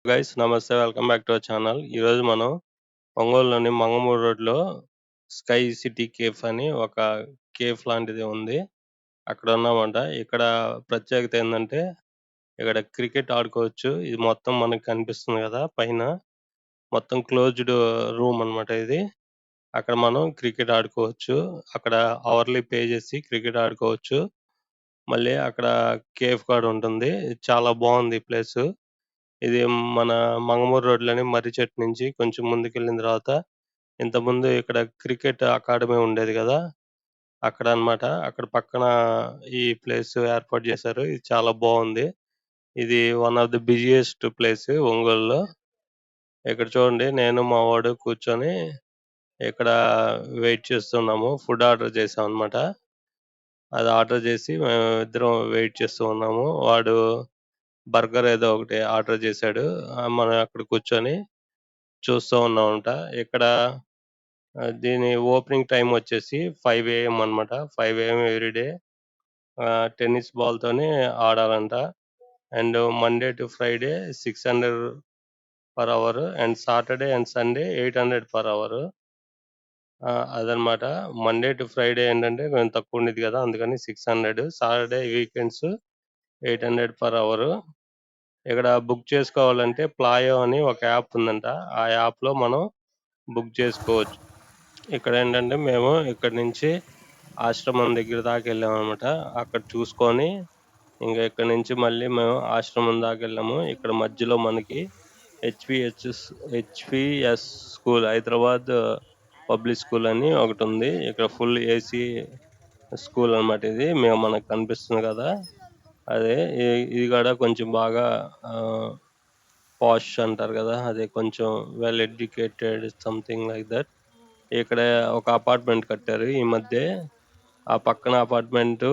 Guys నమస్తే. Welcome back to our channel. ఈరోజు మనం ఒంగోలులోని మంగమూరు రోడ్లో స్కై సిటీ కేఫ్ అని ఒక కేఫ్ లాంటిది ఉంది. అక్కడ ఉన్నామంట. ఇక్కడ ప్రత్యేకత ఏంటంటే ఇక్కడ క్రికెట్ ఆడుకోవచ్చు. ఇది మొత్తం మనకి కనిపిస్తుంది కదా పైన, మొత్తం క్లోజ్డ్ రూమ్ అనమాట ఇది. అక్కడ మనం క్రికెట్ ఆడుకోవచ్చు. అక్కడ అవర్లీ పే చేసి క్రికెట్ ఆడుకోవచ్చు. మళ్ళీ అక్కడ కేఫ్ కూడా ఉంటుంది. చాలా బాగుంది ఈ ప్లేస్. ఇది మన మంగమూరు రోడ్‌లోని మర్రి చెట్టు నుంచి కొంచెం ముందుకెళ్ళిన తర్వాత, ఇంతకుముందు ఇక్కడ క్రికెట్ అకాడమీ ఉండేది గదా! అక్కడనమాట. అక్కడ పక్కన ఈ ప్లేస్ ఏర్పాటు చేశారు. ఇది చాలా బావుంది. ఇది one of the busiest place ఒంగోలులో. ఇక్కడ చూడండి, నేను మా వాడు కూర్చొని ఇక్కడ వెయిట్ చేస్తున్నాము. ఫుడ్ ఆర్డర్ చేశామనమాట. అది ఆర్డర్ చేసి మేమిద్దరం వెయిట్ చేస్తూ ఉన్నాము. వాడు బర్గర్ ఏదో ఒకటి ఆర్డర్ చేశాడు. మనం అక్కడ కూర్చొని చూస్తూ ఉన్నామంట. ఇక్కడ దీని ఓపెనింగ్ టైమ్ వచ్చేసి 5 AM అనమాట. 5 AM ఎవ్రీడే. టెన్నిస్ బాల్‌తోని ఆడాలంట. And Monday to Friday 600 per hour and Saturday and Sunday 800 per hour. అదనమాట. మండే టు ఫ్రైడే ఏంటంటే కొంచెం తక్కువ ఉండిద్ది కదా! అందుకని 600. Saturday weekends 800 per hour. ఇక్కడ బుక్ చేసుకోవాలంటే ప్లాయో అని ఒక యాప్ ఉందంట. ఆ యాప్‌లో మనం బుక్ చేసుకోవచ్చు. ఇక్కడేంటంటే మేము ఇక్కడి నుంచి ఆశ్రమం దగ్గర దాకా వెళ్ళామనమాట. అక్కడ చూసుకొని ఇంక ఇక్కడి నుంచి మళ్ళీ మేము ఆశ్రమం దాకా వెళ్ళాము. ఇక్కడ మధ్యలో మనకి HVS school, Hyderabad public school అని ఒకటి ఉంది. ఇక్కడ ఫుల్ ఏసీ స్కూల్ అనమాట ఇది. మనకు కనిపిస్తుంది కదా! అదే. ఇది కూడా కొంచెం బాగా పాష్ అంటారు కదా! అదే కొంచెం well educated something like that. ఇక్కడ ఒక అపార్ట్మెంట్ కట్టారు ఈ మధ్య. ఆ పక్కన అపార్ట్మెంట్,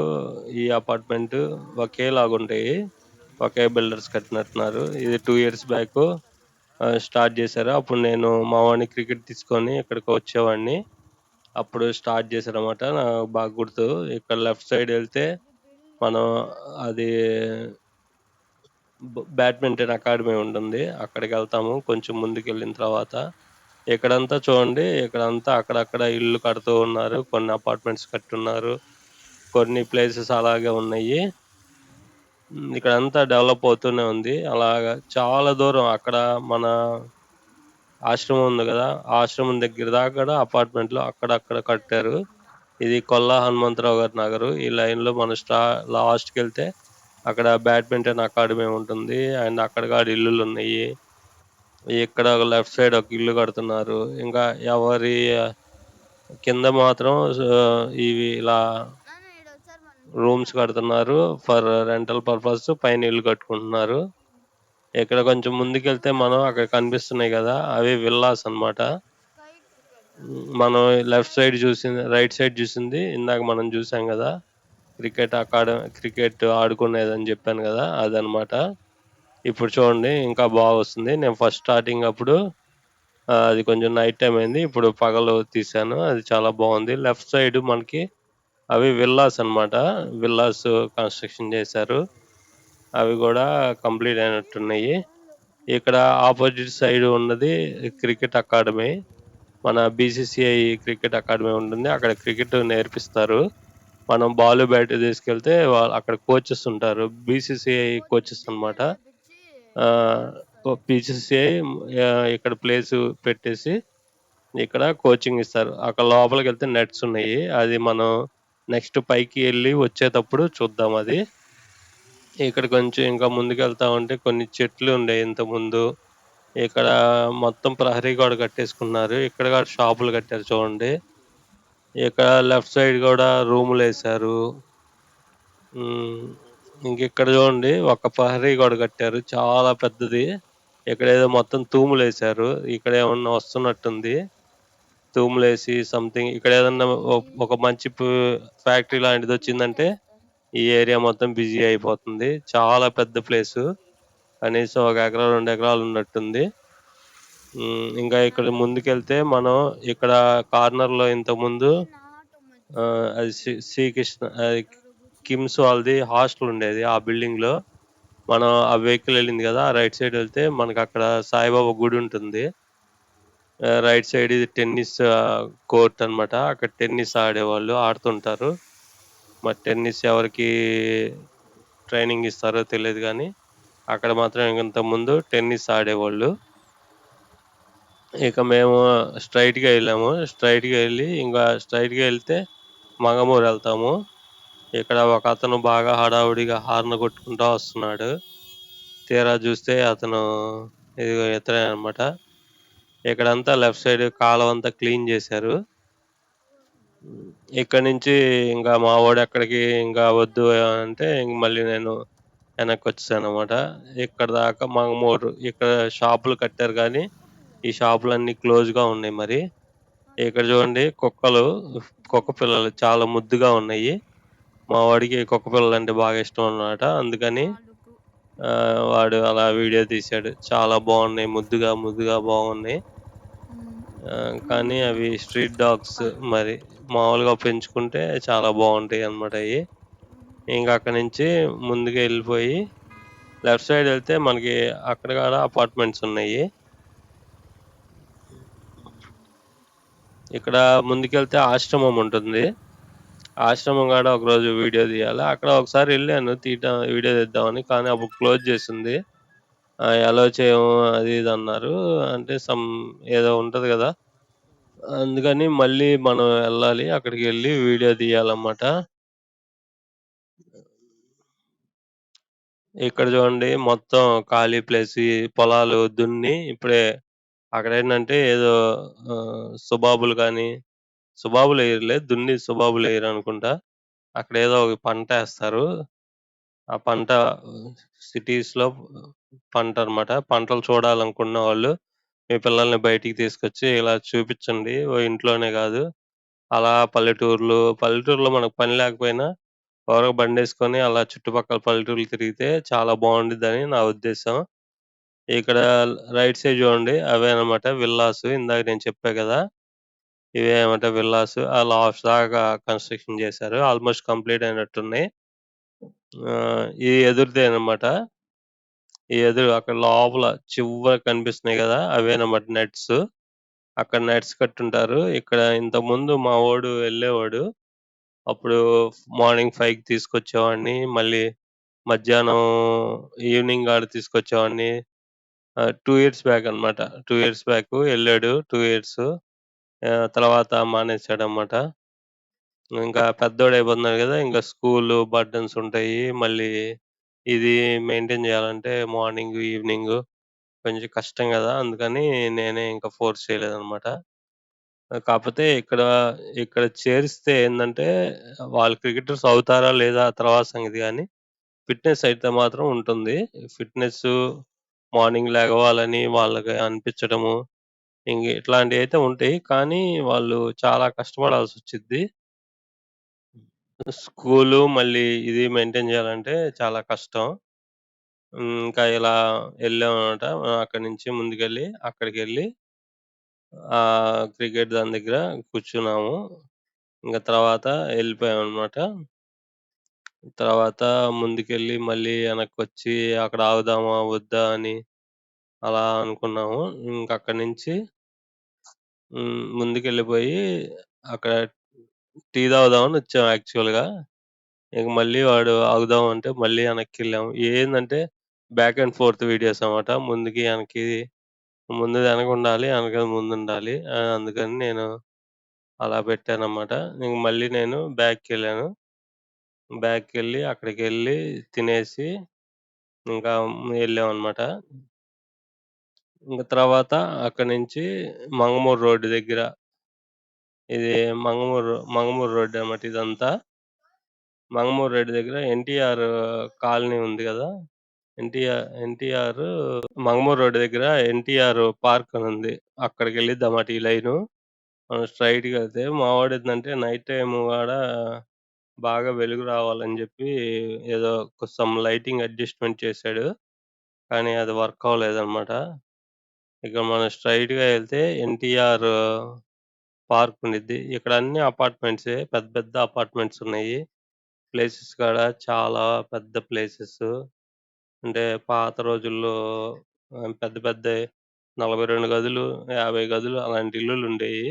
ఈ అపార్ట్మెంట్ ఒకేలాగుంటాయి. ఒకే బిల్డర్స్ కట్టినట్టున్నారు. ఇది 2 ఇయర్స్ బ్యాక్ స్టార్ట్ చేశారు. అప్పుడు నేను మా వాడిని క్రికెట్ తీసుకొని ఇక్కడికి వచ్చేవాడిని. అప్పుడు స్టార్ట్ చేశారన్నమాట. నాకు బాగా గుర్తు. ఇక్కడ లెఫ్ట్ సైడ్ వెళ్తే మనం అది బ్యాడ్మింటన్ అకాడమీ ఉంటుంది. అక్కడికి వెళ్తాము కొంచెం ముందుకెళ్ళిన తర్వాత. ఇక్కడంతా చూడండి, ఇక్కడంతా అక్కడక్కడ ఇల్లు కడుతూ ఉన్నారు. కొన్ని అపార్ట్మెంట్స్ కట్టున్నారు. కొన్ని ప్లేసెస్ అలాగే ఉన్నాయి. ఇక్కడంతా డెవలప్ అవుతూనే ఉంది. అలాగా చాలా దూరం అక్కడ మన ఆశ్రమం ఉంది కదా! ఆ ఆశ్రమం దగ్గర దాకా కూడా అపార్ట్మెంట్లు అక్కడక్కడ కట్టారు. ఇది కొల్లా హనుమంతరావు గారి నగరు. ఈ లైన్‌లో మనం లాస్ట్‌కెళ్తే అక్కడ బ్యాడ్మింటన్ అకాడమీ ఉంటుంది. అండ్ అక్కడ కూడా ఇల్లులున్నాయి. ఇక్కడ లెఫ్ట్ సైడ్ ఒక ఇల్లు కడుతున్నారు. ఇంకా ఎవరి కింద మాత్రం ఇవి ఇలా రూమ్స్ కడుతున్నారు ఫర్ రెంటల్ పర్పస్. పైన ఇల్లు కట్టుకుంటున్నారు. ఇక్కడ కొంచెం ముందుకెళ్తే మనం అక్కడ కనిపిస్తున్నాయి కదా! అవి విల్లాస్ అన్నమాట. మనం రైట్ సైడ్ చూసింది ఇందాక మనం చూసాం కదా! క్రికెట్ ఆడుకునేదని చెప్పాను కదా! అదనమాట. ఇప్పుడు చూడండి ఇంకా బాగా వస్తుంది. నేను ఫస్ట్ స్టార్టింగ్ అప్పుడు అది కొంచెం నైట్ టైం అయింది. ఇప్పుడు పగలు తీశాను. అది చాలా బాగుంది. లెఫ్ట్ సైడ్ మనకి అవి విల్లాస్ అన్నమాట. విల్లాస్ కన్స్ట్రక్షన్ చేశారు. అవి కూడా కంప్లీట్ అయినట్టున్నాయి. ఇక్కడ ఆపోజిట్ సైడ్ ఉన్నది క్రికెట్ అకాడమీ. మన బీసీసీఐ క్రికెట్ అకాడమీ ఉంటుంది. అక్కడ క్రికెట్ నేర్పిస్తారు. మనం బాల్ బ్యాట్ తీసుకెళ్తే అక్కడ కోచెస్ ఉంటారు. బీసీసీఐ కోచెస్ అన్నమాట. బీసీసీఐ ఇక్కడ ప్లేస్ పెట్టేసి ఇక్కడ కోచింగ్ ఇస్తారు. అక్కడ లోపలికి వెళ్తే నెట్స్ ఉన్నాయి. అది మనం నెక్స్ట్ పైకి వెళ్ళి వచ్చేటప్పుడు చూద్దాం అది. ఇక్కడ కొంచెం ఇంకా ముందుకెళ్తా ఉంటే కొన్ని చెట్లు ఉండేవి ఇంతకుముందు. ఇక్కడ మొత్తం ప్రహరీ గోడ కట్టేసుకున్నారు. ఇక్కడ కూడా షాపులు కట్టారు చూడండి. ఇక్కడ లెఫ్ట్ సైడ్ కూడా రూములేశారు. ఇంకిక్కడ చూడండి ఒక ప్రహరీ గోడ కట్టారు. చాలా పెద్దది. ఇక్కడేదో మొత్తం తూములేశారు. ఇక్కడ ఏమన్నా వస్తున్నట్టుంది. తూములేసి సంథింగ్ ఇక్కడ ఏదన్నా ఒక మంచి ఫ్యాక్టరీ లాంటిది వచ్చిందంటే ఈ ఏరియా మొత్తం బిజీ అయిపోతుంది. చాలా పెద్ద ప్లేసు. కనీసం 1 ఎకరా 2 ఎకరాలు ఉన్నట్టుంది. ఇంకా ఇక్కడ ముందుకెళ్తే మనం ఇక్కడ కార్నర్‌లో ఇంతకుముందు అది శ్రీకృష్ణ కిమ్స్ వాళ్ళది హాస్టల్ ఉండేది ఆ బిల్డింగ్‌లో. మనం ఆ వెహికల్ వెళ్ళింది కదా, ఆ రైట్ సైడ్ వెళ్తే మనకు అక్కడ సాయిబాబా గుడి ఉంటుంది. రైట్ సైడ్ ఇది టెన్నిస్ కోర్ట్ అన్నమాట. అక్కడ టెన్నిస్ ఆడేవాళ్ళు ఆడుతుంటారు. మరి టెన్నిస్ ఎవరికి ట్రైనింగ్ ఇస్తారో తెలియదు కానీ, అక్కడ మాత్రం ఇంతకుముందు టెన్నిస్ ఆడేవాళ్ళు. ఇక మేము స్ట్రైట్‌గా వెళ్ళాము. స్ట్రైట్‌గా వెళ్ళి ఇంకా స్ట్రైట్‌గా వెళ్తే మంగమూరు వెళ్తాము. ఇక్కడ ఒకతను బాగా హడావుడిగా హార్న్ కొట్టుకుంటా వస్తున్నాడు. తీరా చూస్తే అతను ఇదిగో ఇతనే అన్నమాట. ఇక్కడంతా లెఫ్ట్ సైడ్ కాలవంతా క్లీన్ చేశారు. ఇక్కడి నుంచి ఇంకా మా వాడు ఎక్కడికి ఇంకా వద్దు అంటే ఇంక మళ్ళీ నేను వెనక్కొచ్చేసానన్నమాట. ఇక్కడ దాకా మంగమూరు. ఇక్కడ షాపులు కట్టారు కానీ, ఈ షాపులన్నీ క్లోజ్‌గా ఉన్నాయి మరి. ఇక్కడ చూడండి కుక్కలు, కుక్క పిల్లలు చాలా ముద్దుగా ఉన్నాయి. మా వాడికి కుక్క పిల్లలంటే బాగా ఇష్టం అన్నమాట. అందుకని వాడు అలా వీడియో తీశాడు. చాలా బాగున్నాయి. ముద్దుగా, ముద్దుగా బాగున్నాయి. కానీ అవి స్ట్రీట్ డాగ్స్ మరి. మామూలుగా పెంచుకుంటే చాలా బాగుంటాయి అన్నమాట అయి. ఇంక అక్కడి నుంచి ముందుకు వెళ్ళిపోయి లెఫ్ట్ సైడ్ వెళ్తే మనకి అక్కడ కాడ అపార్ట్మెంట్స్ ఉన్నాయి. ఇక్కడ ముందుకెళ్తే ఆశ్రమం ఉంటుంది. ఆశ్రమం కాడ ఒకరోజు వీడియో తీయాలి. అక్కడ ఒకసారి వెళ్ళాను వీడియో తీద్దామని. కానీ అప్పుడు క్లోజ్ చేసింది. అలో చేయము అది ఇది అన్నారు. అంటే ఏదో ఉంటది కదా, అందుకని మళ్ళీ మనం వెళ్ళాలి. అక్కడికి వెళ్ళి వీడియో తీయాలన్నమాట. ఇక్కడ చూడండి మొత్తం ఖాళీ ప్లేస్, ఈ పొలాలు దున్ని ఇప్పుడే అక్కడేంటంటే ఏదో సుబాబులు కానీ, సుబాబులు వేయరులే, దున్ని సుబాబులు వేయరు అనుకుంటా. అక్కడ ఏదో ఒక పంట వేస్తారు. ఆ పంట సిటీస్‌లో పంట అన్నమాట. పంటలు చూడాలనుకున్న వాళ్ళు మీ పిల్లల్ని బయటికి తీసుకొచ్చి ఇలా చూపించండి. ఓ ఇంట్లోనే కాదు, అలా పల్లెటూరులో మనకు పని లేకపోయినా ఎవరో బండేసుకొని అలా చుట్టుపక్కల పల్లెటూర్లు తిరిగితే చాలా బావుండిద్దని నా ఉద్దేశం. ఇక్కడ రైట్ సైడ్ చూడండి, అవే అన్నమాట విల్లాస్. ఇందాక నేను చెప్పా కదా, ఇవే అన్నమాట విల్లాస్. ఆ లాస్ట్ దాకా కన్‌స్ట్రక్షన్ చేశారు. ఆల్‌మోస్ట్ కంప్లీట్ అయినట్టున్నాయి. ఈ ఎదురుదే అన్నమాట. ఈ ఎదురు అక్కడ లోపల చివరకి కనిపిస్తున్నాయి కదా, అవేనన్నమాట నెట్స్. అక్కడ నెట్స్ కట్టుంటారు. ఇక్కడ ఇంతకుముందు మా వోడు వెళ్ళేవాడు. అప్పుడు మార్నింగ్ 5కి తీసుకొచ్చేవాడిని. మళ్ళీ మధ్యాహ్నం ఈవినింగ్ ఆడ తీసుకొచ్చేవాడిని. 2 ఇయర్స్ బ్యాక్ అన్నమాట. 2 ఇయర్స్ బ్యాక్ ఎళ్ళాడు. 2 ఇయర్స్. తర్వాత మానేసాడన్నమాట. ఇంకా పెద్దోడయిపోతున్నాడు గదా, ఇంకా స్కూలు బర్డెన్స్ ఉంటాయి. మళ్ళీ ఇది మెయింటైన్ జేయాలంటే మార్నింగు, ఈవినింగు కొంచెం కష్టం గదా, అందుకని నేనే ఇంకా ఫోర్స్ చేయలేదన్నమాట. కాపోతే ఇక్కడ చేరిస్తే ఏందంటే, వాళ్ళు క్రికెటర్స్ అవుతారా లేదా తర్వాత సంగతి గానీ, ఫిట్‌నెస్ అయితే మాత్రం ఉంటుంది. ఫిట్‌నెస్సు, మార్నింగ్ లెగవాలని వాళ్ళకి అనిపిచ్చడము, ఇట్లాంటియయితే ఉంటాయి. కానీ వాళ్ళు చాలా కష్టపడాల్సొచ్చిద్ది. స్కూలు మళ్ళీ ఇది మెయింటైన్ జేయాలంటే చాలా కష్టం. ఇంకా ఇలా ఎళ్ళామనమాట. అక్కడి నుంచి ముందుకెళ్ళి అక్కడికెళ్ళి క్రికెట్ దాని దగ్గర కూర్చున్నాము. ఇంక తర్వాత ఎళ్ళిపోయామనమాట. తర్వాత ముందుకెళ్ళి మళ్ళీ ఎనక్కొచ్చి అక్కడ ఆగుదామా? వద్దా? అని అలా అనుకున్నాము. ఇంకక్కడి నుంచి ముందుకెళ్ళిపోయి అక్కడ టీ తాగుదామని వచ్చాం యాక్చువల్‌గా. ఇక మళ్ళీ వాడు ఆగుదాం అంటే మళ్ళీ వెనక్కెళ్ళాము. ఏందంటే బ్యాక్ అండ్ ఫోర్త్ వీడియోస్ అన్నమాట. ముందుకి, ఎనక్కి, ముందుది ఎనకుండాలి, ఎనకది ముందుండాలి. అందుకని నేను అలా పెట్టానన్నమాట. ఇంక మళ్ళీ నేను బ్యాక్‌కెళ్ళాను. బ్యాక్‌కెళ్ళి అక్కడికెళ్ళి తినేసి ఇంకా ఎళ్ళామన్నమాట. ఇంక తర్వాత అక్కడి నుంచి మంగమూరు రోడ్డు దగ్గర, ఇది మంగమూరు రోడ్డు అన్నమాట ఇదంతా. మంగమూరు రోడ్డు దగ్గర ఎన్టీఆర్ కాలనీ ఉంది గదా, ఎన్టీఆర్ మంగమూరు రోడ్డు దగ్గర ఎన్టీఆర్ పార్క్ అని ఉంది. అక్కడికెళ్ళిద్దన్నమాట ఈ లైను. మనం స్ట్రెయిట్‌గా ఎళ్తే మా వాడేందంటే నైట్ టైమ్ గూడా బాగా వెలుగు రావాలని జెప్పి ఏదో సమ్ లైటింగ్ అడ్జస్ట్‌మెంట్ చేశాడు. కానీ అది వర్క్ అవ్వలేదన్నమాట. ఇక మనం స్ట్రెయిట్‌గా ఎళ్తే ఎన్టీఆర్ పార్క్ ఉండిద్ది. ఇక్కడ అన్ని అపార్ట్మెంట్సే. పెద్ద పెద్ద అపార్ట్మెంట్స్ ఉన్నాయి. ప్లేసెస్ కాడ చాలా పెద్ద ప్లేసెస్. అంటే పాత రోజుల్లో పెద్ద పెద్దయి 42 గదులు, 50 గదులు అలాంటి ఇల్లులుండేయి.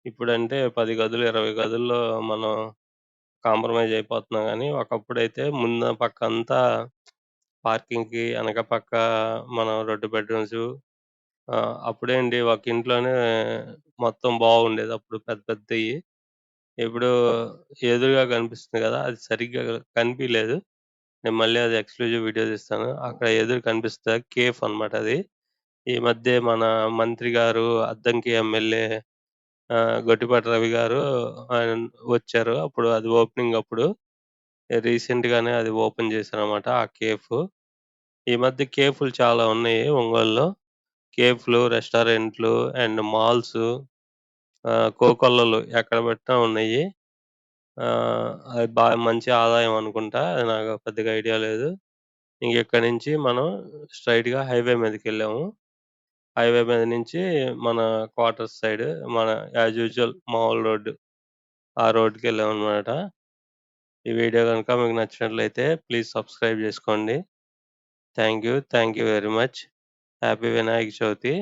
ఇప్పుడంటే 10 గదులు, 20 గదుల్లో మనం కాంప్రమైజ్ అయిపోతున్నాం గానీ, ఒకప్పుడైతే ముందు పక్కంతా పార్కింగ్‌కి, ఎనక పక్క మనం 2 బెడ్‌రూమ్సు. అప్పుడేంటి ఒక ఇంట్లోనే మొత్తం బాగుండేది. అప్పుడు పెద్ద పెద్దయి. ఇప్పుడు ఎదురుగా కనిపిస్తుంది గదా! అది సరిగ్గా కనిపియలేదు. నేను మళ్ళీ అది ఎక్స్‌క్లూజివ్ వీడియో తీస్తాను. అక్కడ ఎదురు కనిపిస్తది కేఫ్ అనమాట అది. ఈ మధ్య మన మంత్రి గారు, అద్దంకి ఎమ్మెల్యే గొట్టిపాటి రవి గారు ఆయన వచ్చారు. అప్పుడు అది ఓపెనింగ్ అప్పుడు. రీసెంట్‌గానే అది ఓపెన్ చేశారనమాట ఆ కేఫ్. ఈ మధ్య కేఫ్‌లు చాలా ఉన్నాయి ఒంగోలులో. కేఫ్‌లు, రెస్టారెంట్లు అండ్ మాల్సు, కోకొల్లలు ఎక్కడ పెట్టినా ఉన్నాయి. అది మంచి ఆదాయం అనుకుంటా. నాకు పెద్దగా ఐడియా లేదు. ఇంకిక్కడి నుంచి మనం స్ట్రెయిట్‌గా హైవే మీదకెళ్ళాము. హైవే మీద నుంచి మన క్వార్టర్స్ సైడ్ మన యాజ్ యూజువల్ మామూలు రోడ్డు. ఆ రోడ్డుకెళ్ళామనమాట. ఈ వీడియో గనుక మీకు నచ్చినట్లయితే ప్లీజ్ సబ్స్క్రైబ్ జేసుకోండి. Thank you. Thank you very much. Happy Vinayaka Chavithi.